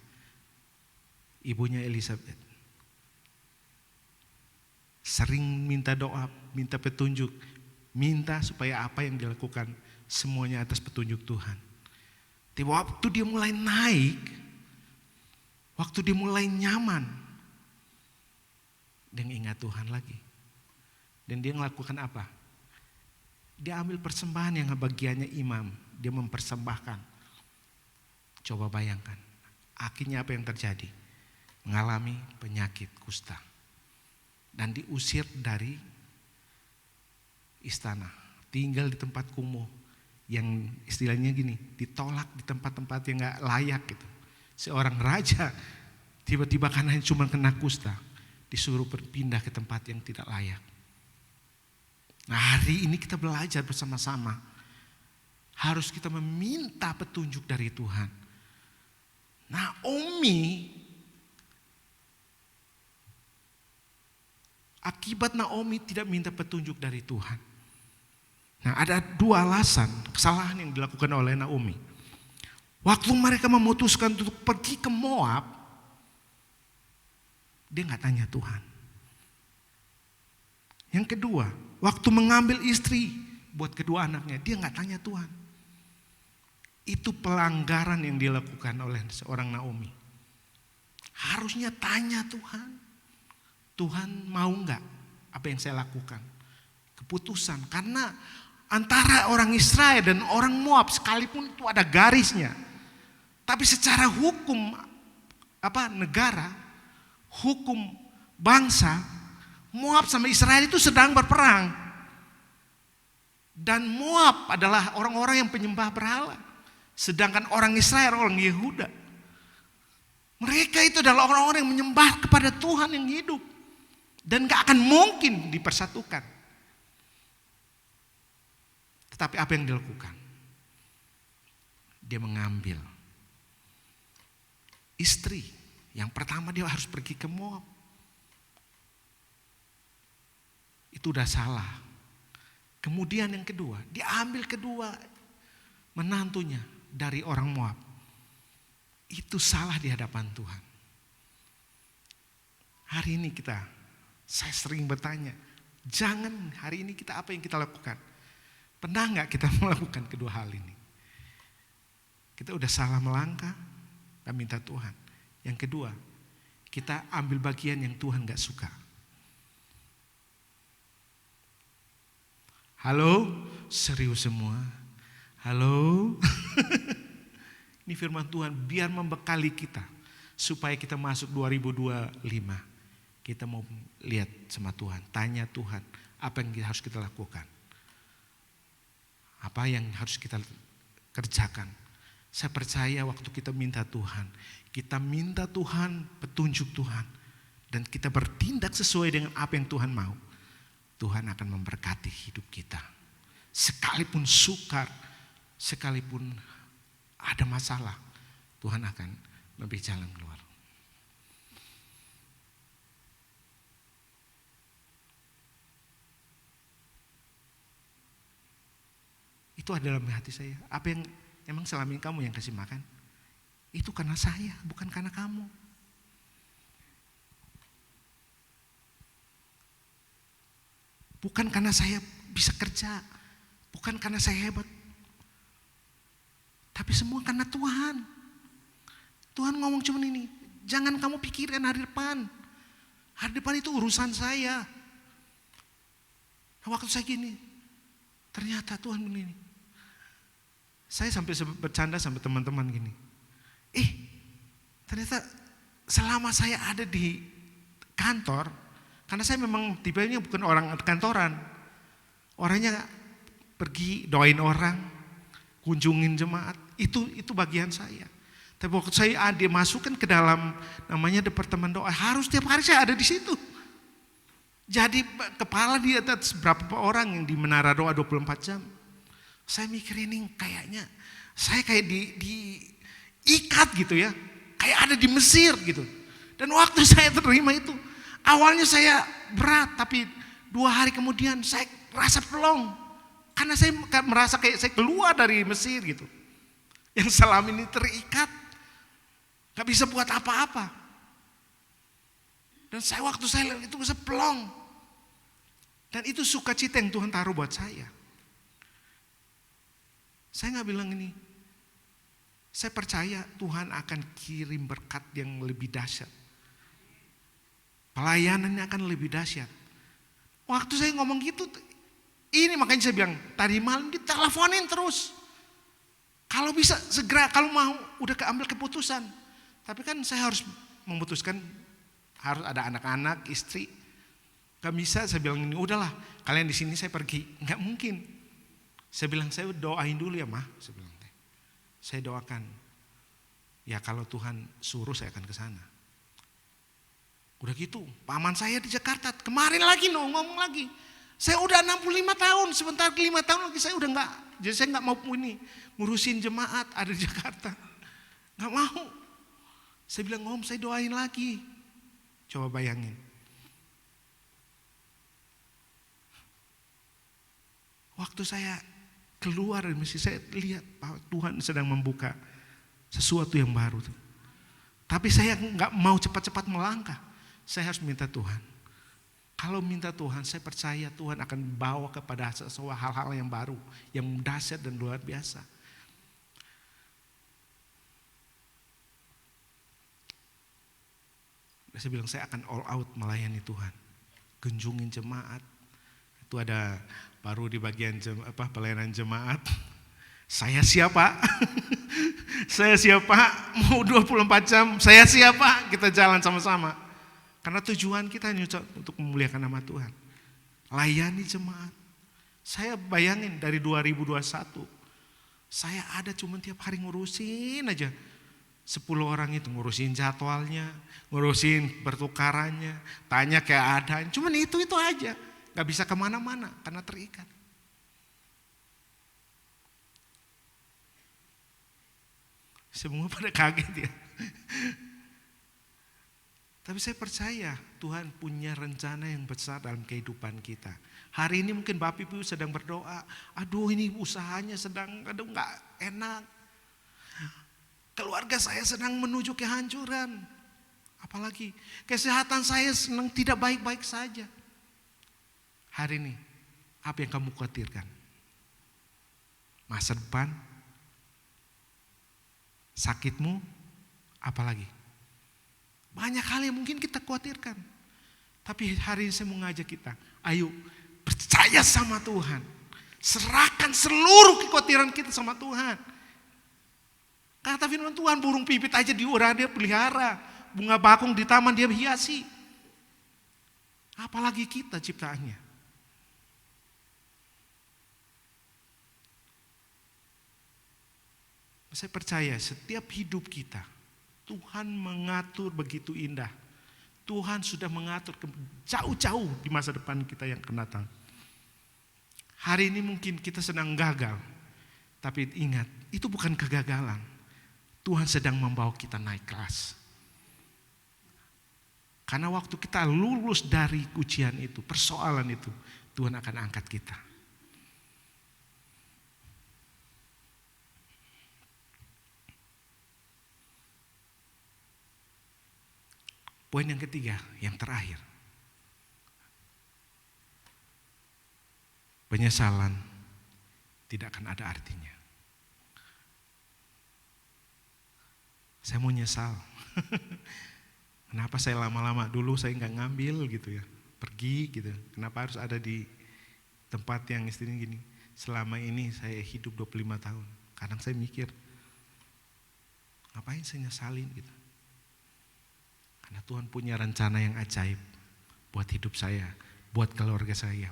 ibunya Elizabeth, sering minta doa, minta petunjuk, minta supaya apa yang dilakukan semuanya atas petunjuk Tuhan. Tapi waktu dia mulai naik, Waktu dia mulai nyaman, dia ingat Tuhan lagi. Dan dia melakukan apa? Dia ambil persembahan yang bagiannya imam. Dia mempersembahkan. Coba bayangkan. Akhirnya apa yang terjadi? Mengalami penyakit kusta. Dan diusir dari istana. Tinggal di tempat kumuh. Yang istilahnya gini, ditolak di tempat-tempat yang gak layak gitu. Seorang raja tiba-tiba karena cuma kena kusta disuruh berpindah ke tempat yang tidak layak. Nah, hari ini kita belajar bersama-sama. Harus kita meminta petunjuk dari Tuhan. Naomi, akibat Naomi tidak minta petunjuk dari Tuhan. Nah, ada dua alasan kesalahan yang dilakukan oleh Naomi. Waktu mereka memutuskan untuk pergi ke Moab, dia gak tanya Tuhan. Yang kedua, waktu mengambil istri buat kedua anaknya, dia gak tanya Tuhan. Itu pelanggaran yang dilakukan oleh seorang Naomi. Harusnya tanya Tuhan. Tuhan mau gak apa yang saya lakukan? Keputusan, karena antara orang Israel dan orang Moab sekalipun itu ada garisnya. Tapi secara hukum negara, hukum bangsa, Moab sama Israel itu sedang berperang. Dan Moab adalah orang-orang yang penyembah berhala. Sedangkan orang Israel, orang Yehuda. Mereka itu adalah orang-orang yang menyembah kepada Tuhan yang hidup. Dan gak akan mungkin dipersatukan. Tetapi apa yang dilakukan? Dia mengambil istri. Yang pertama dia harus pergi ke Moab. Itu udah salah. Kemudian yang kedua, dia ambil kedua menantunya dari orang Moab. Itu salah di hadapan Tuhan. Hari ini saya sering bertanya, jangan hari ini kita apa yang kita lakukan? Pernah gak kita melakukan kedua hal ini? Kita udah salah melangkah, kita minta Tuhan. Yang kedua, kita ambil bagian yang Tuhan gak suka. Halo, serius semua. Halo. Ini firman Tuhan biar membekali kita. Supaya kita masuk 2025. Kita mau lihat sama Tuhan. Tanya Tuhan, apa yang harus kita lakukan. Apa yang harus kita kerjakan. Saya percaya waktu kita minta Tuhan, kita minta Tuhan petunjuk Tuhan, dan kita bertindak sesuai dengan apa yang Tuhan mau, Tuhan akan memberkati hidup kita. Sekalipun sukar, sekalipun ada masalah, Tuhan akan memberi jalan keluar. Itu ada dalam hati saya. Apa yang emang selama ini kamu yang kasih makan? Itu karena saya, bukan karena kamu. Bukan karena saya bisa kerja, bukan karena saya hebat. Tapi semua karena Tuhan. Tuhan ngomong cuma ini, jangan kamu pikirkan hari depan. Hari depan itu urusan saya. Waktu saya gini, ternyata Tuhan begini. Saya sampai bercanda sama teman-teman gini. Ternyata selama saya ada di kantor, karena saya memang tipenya bukan orang kantoran. Orangnya pergi doain orang, kunjungin jemaat, itu bagian saya. Tapi waktu saya dimasukkan ke dalam namanya departemen doa, harus tiap hari saya ada di situ. Jadi kepala di atas berapa orang yang di menara doa 24 jam. Saya mikir ini kayaknya saya kayak diikat gitu ya. Kayak ada di Mesir gitu. Dan waktu saya terima itu, awalnya saya berat, tapi 2 hari kemudian saya rasa plong. Karena saya merasa kayak saya keluar dari Mesir gitu. Yang selama ini terikat, gak bisa buat apa-apa. Dan waktu saya lihat itu bisa plong. Dan itu sukacita yang Tuhan taruh buat saya. Saya gak bilang ini, Saya percaya Tuhan akan kirim berkat yang lebih dahsyat. Pelayanannya akan lebih dahsyat. Waktu saya ngomong gitu, ini makanya saya bilang, tadi malam diteleponin terus. Kalau bisa segera, kalau mau udah keambil keputusan. Tapi kan saya harus memutuskan, harus ada anak-anak, istri. Gak bisa, saya bilang ini udahlah, kalian di sini saya pergi. Gak mungkin. Saya bilang saya doain dulu ya mah, saya bilang. Saya doakan. Ya kalau Tuhan suruh saya akan ke sana. Udah gitu, paman saya di Jakarta kemarin lagi ngomong lagi. Saya udah 65 tahun, sebentar 5 tahun lagi saya udah enggak. Jadi saya enggak mau ini ngurusin jemaat ada di Jakarta. Enggak mau. Saya bilang, "Om, saya doain lagi." Coba bayangin. Waktu saya keluar dari masjid, saya lihat bahwa Tuhan sedang membuka sesuatu yang baru. Tapi saya enggak mau cepat-cepat melangkah. Saya harus minta Tuhan. Kalau minta Tuhan, saya percaya Tuhan akan bawa kepada sesuatu hal-hal yang baru, yang dahsyat dan luar biasa. Saya bilang saya akan all out melayani Tuhan, kunjungin jemaat. Itu ada baru di bagian pelayanan jemaat. Saya siapa? Saya siapa? Mau 24 jam, saya siapa? Kita jalan sama-sama. Karena tujuan kita hanya untuk memuliakan nama Tuhan. Layani jemaat. Saya bayangin dari 2021, saya ada cuma tiap hari ngurusin aja. 10 orang itu ngurusin jadwalnya, ngurusin pertukarannya, tanya keadaan. Cuman itu aja. Gak bisa kemana-mana karena terikat. Semua pada kaget ya. Tapi saya percaya Tuhan punya rencana yang besar dalam kehidupan kita. Hari ini mungkin Bapak Ibu sedang berdoa, aduh ini usahanya sedang gak enak. Keluarga saya sedang menuju kehancuran. Apalagi kesehatan saya sedang tidak baik-baik saja. Hari ini apa yang kamu khawatirkan? Masa depan? Sakitmu? Apalagi? Banyak hal yang mungkin kita khawatirkan. Tapi hari ini saya mau ngajak kita, ayo percaya sama Tuhan. Serahkan seluruh kekhawatiran kita sama Tuhan. Kata firman Tuhan, burung pipit aja dia pelihara. Bunga bakung di taman dia hiasi. Apalagi kita ciptaannya. Saya percaya setiap hidup kita, Tuhan mengatur begitu indah. Tuhan sudah mengatur jauh-jauh di masa depan kita yang akan datang. Hari ini mungkin kita sedang gagal. Tapi ingat, itu bukan kegagalan. Tuhan sedang membawa kita naik kelas. Karena waktu kita lulus dari ujian itu, persoalan itu, Tuhan akan angkat kita. Poin yang ketiga, yang terakhir. Penyesalan tidak akan ada artinya. Saya mau nyesal. Kenapa saya lama-lama dulu saya nggak ngambil gitu ya, pergi gitu. Kenapa harus ada di tempat yang istilahnya gini. Selama ini saya hidup 25 tahun. Kadang saya mikir, ngapain saya nyesalin gitu. Karena Tuhan punya rencana yang ajaib buat hidup saya, buat keluarga saya,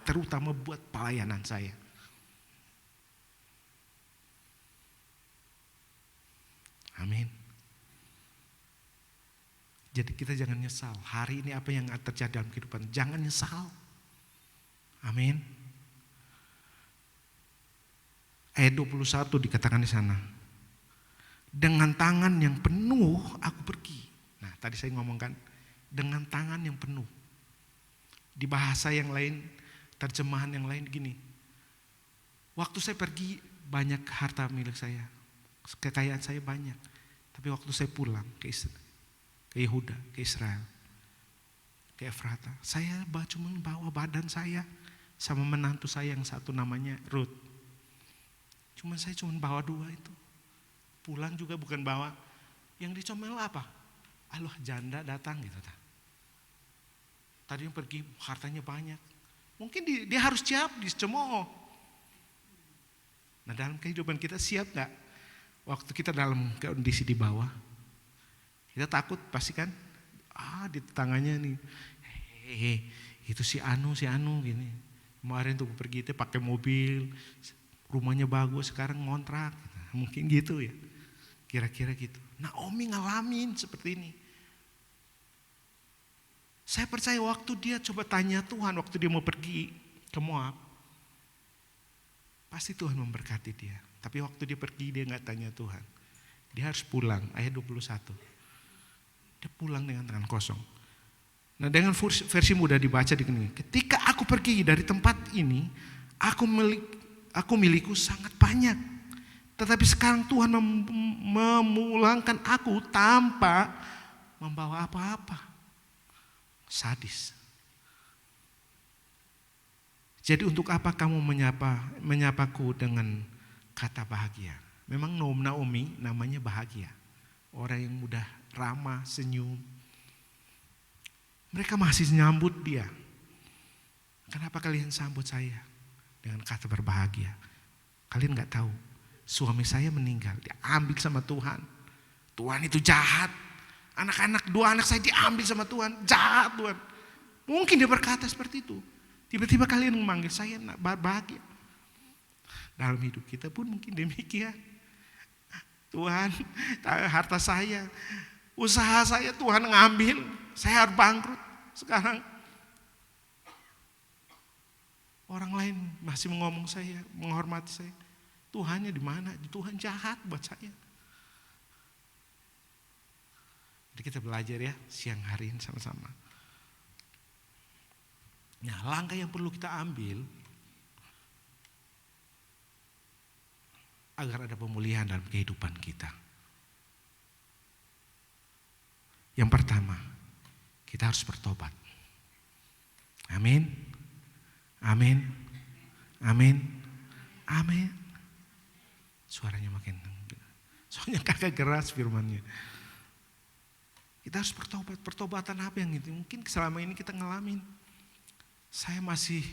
terutama buat pelayanan saya. Amin. Jadi kita jangan nyesal. Hari ini apa yang terjadi dalam kehidupan, jangan nyesal. Amin. Ayat 21 dikatakan di sana. Dengan tangan yang penuh aku pergi. Nah, tadi saya ngomongkan dengan tangan yang penuh. Di bahasa yang lain, terjemahan yang lain gini. Waktu saya pergi banyak harta milik saya. Kekayaan saya banyak. Tapi waktu saya pulang ke Yehuda, ke Israel, ke Efrata, saya cuma bawa badan saya sama menantu saya yang satu namanya Ruth. Saya cuma bawa 2 itu. pulang juga bukan bawa. Yang dicomel apa? Allah janda datang gitu. Tadi yang pergi hartanya banyak. Mungkin dia harus siap dicemooh. Nah dalam kehidupan kita siap gak? Waktu kita dalam kondisi di bawah. Kita takut pasti kan. Di tangannya nih. Itu si Anu gini. Kemarin tuh pergi itu pakai mobil. Rumahnya bagus sekarang ngontrak. Mungkin gitu ya. Kira-kira gitu. Naomi ngalamin seperti ini. Saya percaya waktu dia coba tanya Tuhan, waktu dia mau pergi ke Moab, pasti Tuhan memberkati dia. Tapi waktu dia pergi dia gak tanya Tuhan. Dia harus pulang, ayat 21. Dia pulang dengan tangan kosong. Nah dengan versi mudah dibaca begini. Ketika aku pergi dari tempat ini, aku milikku sangat banyak. Tetapi sekarang Tuhan memulangkan aku tanpa membawa apa-apa. Sadis. Jadi untuk apa kamu menyapaku dengan kata bahagia? Memang Naomi namanya bahagia. Orang yang mudah ramah, senyum. Mereka masih nyambut dia. Kenapa kalian sambut saya dengan kata berbahagia? Kalian gak tahu, suami saya meninggal, diambil sama Tuhan. Tuhan itu jahat. Dua anak saya diambil sama Tuhan, jahat Tuhan. Mungkin dia berkata seperti itu. Tiba-tiba kalian memanggil saya bahagia. Dalam hidup kita pun mungkin demikian. Tuhan, harta saya, usaha saya Tuhan ngambil, saya harus bangkrut. Sekarang orang lain masih mengomong saya, menghormati saya. Tuhannya di mana? Tuhan jahat buat saya. Jadi kita belajar ya siang hari ini sama-sama. Nah langkah yang perlu kita ambil agar ada pemulihan dalam kehidupan kita. Yang pertama, kita harus bertobat. Amin. Amin. Amin. Amin. Suaranya makin, soalnya kakak keras firmannya. Kita harus bertobat. Pertobatan apa yang itu? Mungkin selama ini kita ngalamin. Saya masih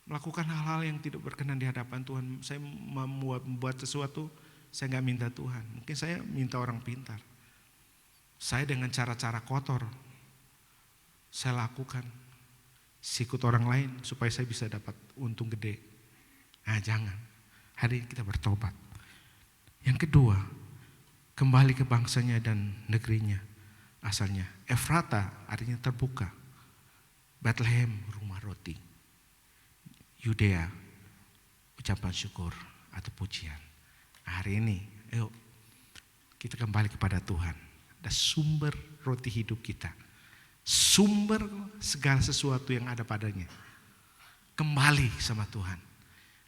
melakukan hal-hal yang tidak berkenan di hadapan Tuhan. Saya membuat sesuatu, saya gak minta Tuhan. Mungkin saya minta orang pintar. Saya dengan cara-cara kotor, saya lakukan. Sikut orang lain supaya saya bisa dapat untung gede. Nah jangan. Hari ini kita bertobat. Yang kedua, kembali ke bangsanya dan negerinya. Asalnya Efrata artinya terbuka. Bethlehem rumah roti. Yudea ucapan syukur atau pujian. Hari ini ayo kita kembali kepada Tuhan. Ada sumber roti hidup kita. Sumber segala sesuatu yang ada padanya. Kembali sama Tuhan.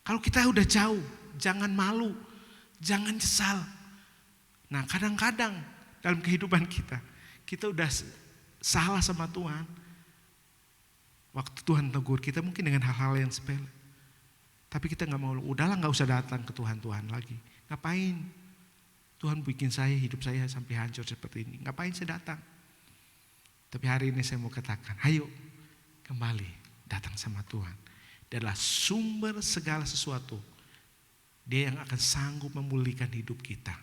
Kalau kita udah jauh, jangan malu, jangan nyesal. Nah kadang-kadang dalam kehidupan kita udah salah sama Tuhan. Waktu Tuhan tegur kita mungkin dengan hal-hal yang sepele. Tapi kita gak mau, udahlah gak usah datang ke Tuhan lagi. Ngapain? Tuhan bikin hidup saya sampai hancur seperti ini. Ngapain saya datang? Tapi hari ini saya mau katakan, ayo kembali datang sama Tuhan. Dia adalah sumber segala sesuatu. Dia yang akan sanggup memulihkan hidup kita.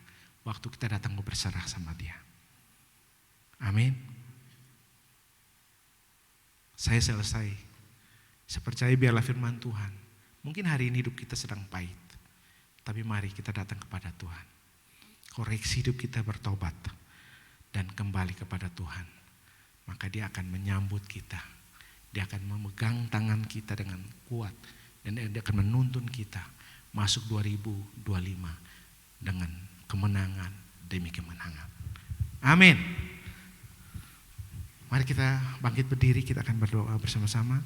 Waktu kita datang berserah sama dia. Amin. Saya selesai. Saya percaya biarlah firman Tuhan. Mungkin hari ini hidup kita sedang pahit. Tapi mari kita datang kepada Tuhan. Koreksi hidup kita, bertobat. Dan kembali kepada Tuhan. Maka dia akan menyambut kita. Dia akan memegang tangan kita dengan kuat. Dan dia akan menuntun kita masuk 2025 dengan kemenangan demi kemenangan. Amin. Mari kita bangkit berdiri, kita akan berdoa bersama-sama.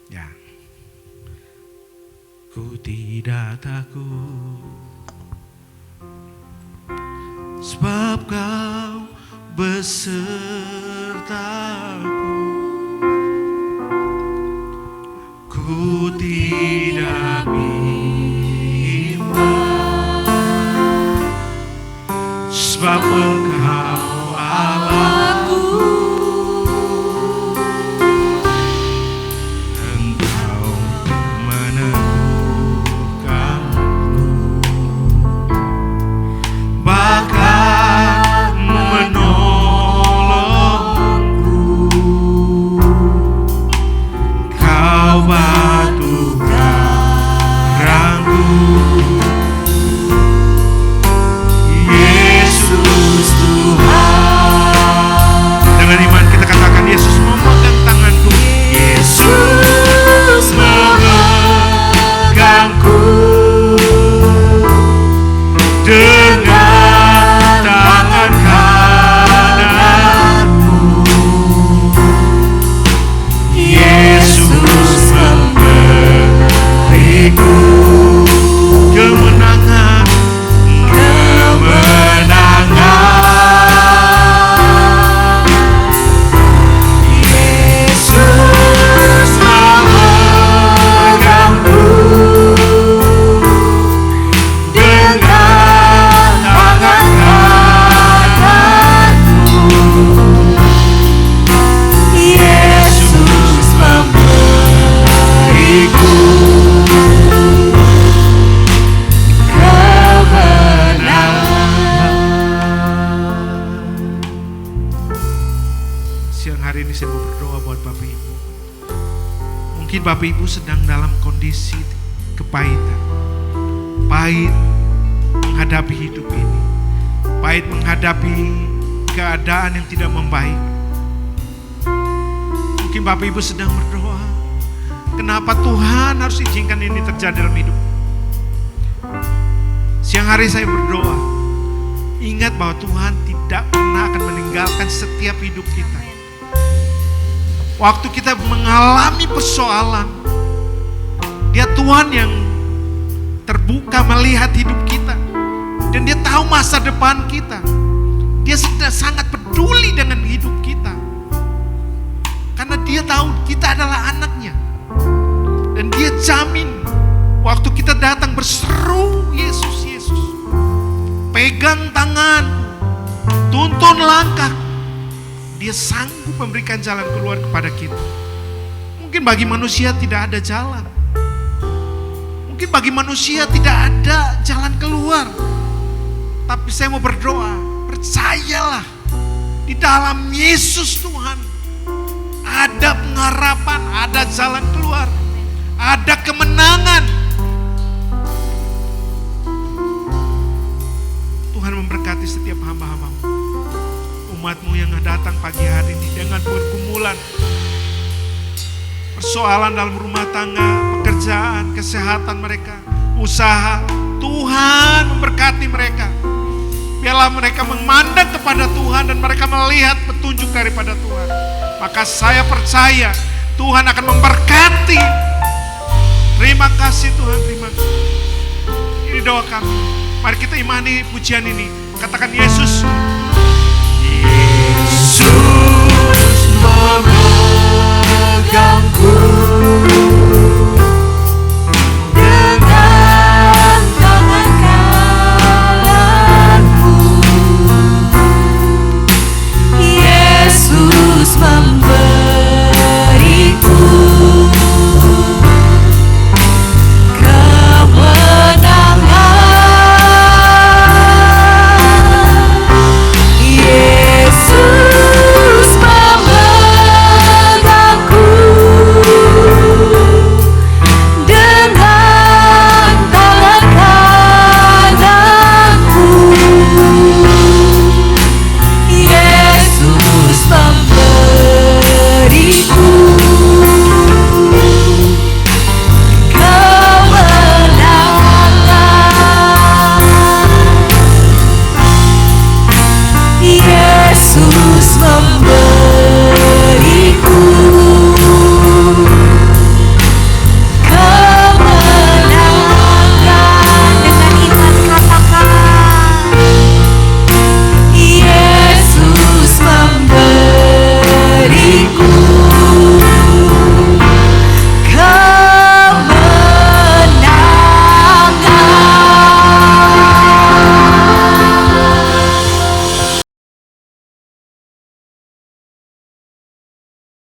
Ya. Ku tidak takut sebab Kau besertaku. Ku tidak bimbang, sebab Engkau Allahku. Engkau meneguhkanku, bahkan menolongku. Kau batu karangku, Yesus Tuhan. Dengan iman kita katakan, Yesus memegang tanganku. Yesus memegangku dengan tangan kananku. Yesus memberiku kemenangan, Yesus memegangku dengan tangan kananku. Yesus memberiku kemenangan. Siang hari ini saya mau berdoa buat Bapak Ibu. Mungkin Bapak Ibu sedang dalam kondisi kepahitan. Pahit menghadapi hidup ini. Pahit menghadapi keadaan yang tidak membaik. Mungkin Bapak Ibu sedang berdoa, kenapa Tuhan harus izinkan ini terjadi dalam hidup? Siang hari saya berdoa, ingat bahwa Tuhan tidak pernah akan meninggalkan setiap hidup kita. Waktu kita mengalami persoalan, Dia Tuhan yang terbuka melihat hidup kita. Dan Dia tahu masa depan kita. Dia sudah sangat peduli dengan hidup kita. Karena Dia tahu kita adalah anaknya. Dan Dia jamin waktu kita datang berseru, Yesus, Yesus, pegang tangan, tuntun langkah, Dia sanggup memberikan jalan keluar kepada kita. Mungkin bagi manusia tidak ada jalan. Mungkin bagi manusia tidak ada jalan keluar. Tapi saya mau berdoa, percayalah, di dalam Yesus Tuhan ada pengharapan, ada jalan keluar, ada kemenangan. Tuhan memberkati setiap hamba-hambamu, umatmu yang datang pagi hari ini dengan pergumulan, persoalan dalam rumah tangga, pekerjaan, kesehatan mereka, usaha. Tuhan memberkati mereka. Biarlah mereka memandang kepada Tuhan dan mereka melihat petunjuk daripada Tuhan. Maka saya percaya Tuhan akan memberkati. Terima kasih Tuhan, terima kasih. Ini doa kami. Mari kita imani pujian ini. Katakan, Yesus. Yesus memegangku